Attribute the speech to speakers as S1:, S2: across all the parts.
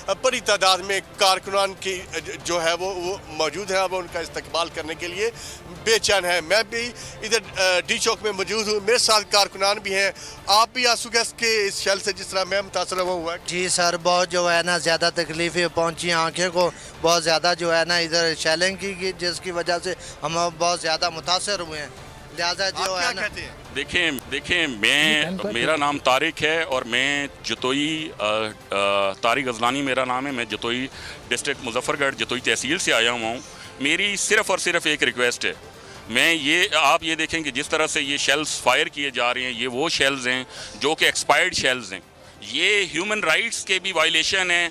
S1: बड़ी तादाद में कारकुनान की जो है वो मौजूद है। अब उनका इस्तकबाल करने के लिए बेचैन है। मैं भी इधर डी चौक में मौजूद हूँ, मेरे साथ कारकुनान भी हैं। आप भी आंसू गैस के इस शेल से जिस तरह मैं मुतासर हुआ है?
S2: जी सर, बहुत जो है ना ज़्यादा तकलीफ़ें पहुँची, आँखें को बहुत ज़्यादा जो है ना इधर शेलिंग की जिसकी वजह से हम बहुत ज़्यादा मुतासर हुए हैं। लिहाजा जो है ना
S3: देखें मेरा नाम तारिक है और मैं जतोई तारिक गजलानी मेरा नाम है। मैं जतोई डिस्ट्रिक्ट मुजफ्फरगढ़ जतोई तहसील से आया हुआ हूँ। मेरी सिर्फ़ और सिर्फ एक रिक्वेस्ट है। आप ये देखें कि जिस तरह से ये शेल्स फायर किए जा रहे हैं, ये वो शेल्स हैं जो कि एक्सपायर्ड शेल्स हैं। ये ह्यूमन राइट्स के भी वायलेशन है।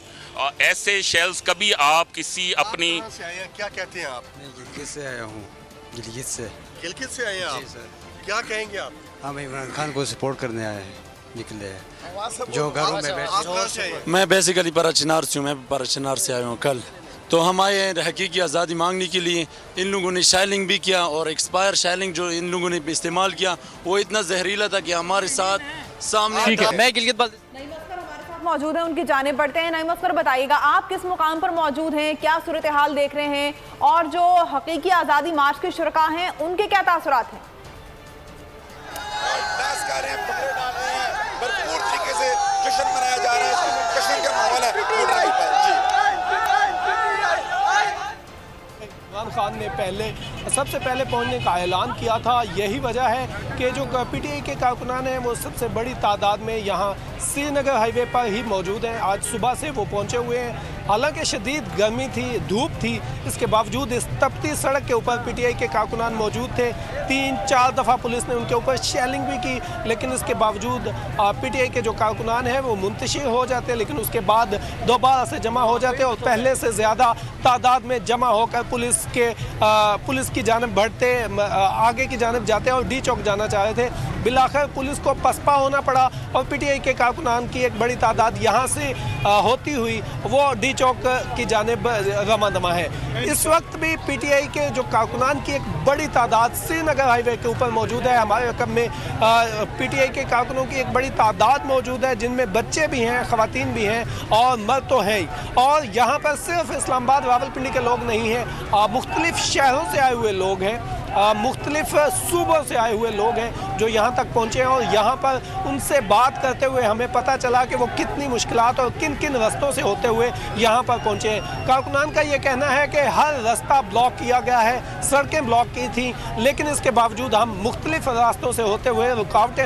S3: ऐसे शेल्स कभी आप किसी अपनी
S1: क्या कहते हैं आप?
S4: मैं गिलगित से आया हूँ। गिलगित से आए हैं आप?
S1: सर क्या कहेंगे आप?
S4: हम इमरान खान को सपोर्ट करने आए हैं, निकले हैं जो घरों में बैठे।
S5: मैं बेसिकली बराचनार से हूँ, मैं बराचनार से आया हूँ कल। तो हम आए हैं हकीकी आज़ादी मांगने के लिए। इन लोगों ने शेलिंग भी किया और एक्सपायर शेलिंग जो इन लोगों ने इस्तेमाल किया वो इतना जहरीला था कि हमारे साथ सामने।
S6: मैं गिलगित
S7: मौजूद है, उनकी जाने बढ़ते हैं। नईम असगर, बताइएगा आप किस मुकाम पर मौजूद हैं, क्या सूरत हाल देख रहे हैं और जो हकीकी आज़ादी मार्च के शुरका हैं उनके क्या तासुरात हैं?
S8: भरपूर तरीके से जश्न मनाया जा रहा है, जश्न का माहौल है।
S9: इमरान खान ने सबसे पहले पहुंचने का ऐलान किया था। यही वजह है कि जो पीटीआई के कारकुनान हैं वो सबसे बड़ी तादाद में यहाँ श्रीनगर हाईवे पर ही मौजूद हैं। आज सुबह से वो पहुंचे हुए हैं। हालांकि शदीद गर्मी थी, धूप थी, इसके बावजूद इस तपती सड़क के ऊपर पीटीआई के कारकुनान मौजूद थे। 3-4 दफ़ा पुलिस ने उनके ऊपर शेलिंग भी की, लेकिन इसके बावजूद पीटीआई के जो कारकुनान हैं वो मुंतशिर हो जाते, लेकिन उसके बाद दोबारा से जमा हो जाते और पहले से ज़्यादा तादाद में जमा होकर पुलिस की जानिब बढ़ते, आगे की जानिब जाते और डी चौक जाना चाह रहे थे। बिलाखिर पुलिस को पसपा होना पड़ा और पीटीआई के कारकुनान की एक बड़ी तादाद यहाँ से होती हुई वो डी चौक की जानिब रवाना दमा है। इस वक्त भी पीटीआई के जो कारकुनान की एक बड़ी तादाद श्रीनगर हाईवे के ऊपर मौजूद है। हमारे रकम में पीटीआई के कारकुनों की एक बड़ी तादाद मौजूद है, जिनमें बच्चे भी हैं, ख़वातीन भी हैं और मर्द तो हैं ही। और यहाँ पर सिर्फ इस्लामाबाद रावलपिंडी के लोग नहीं हैं, मुख्तलिफ शहरों से आए हुए लोग हैं, मुख्तलिफ सूबों से आए हुए लोग हैं जो यहाँ तक पहुँचे हैं। और यहाँ पर उनसे बात करते हुए हमें पता चला कि वो कितनी मुश्किलात और किन किन रास्तों से होते हुए यहाँ पर पहुँचे हैं। कारकुनान का ये कहना है कि हर रास्ता ब्लॉक किया गया है, सड़कें ब्लॉक की थी, लेकिन इसके बावजूद हम मुख्तलिफ रास्तों से होते हुए रुकावटें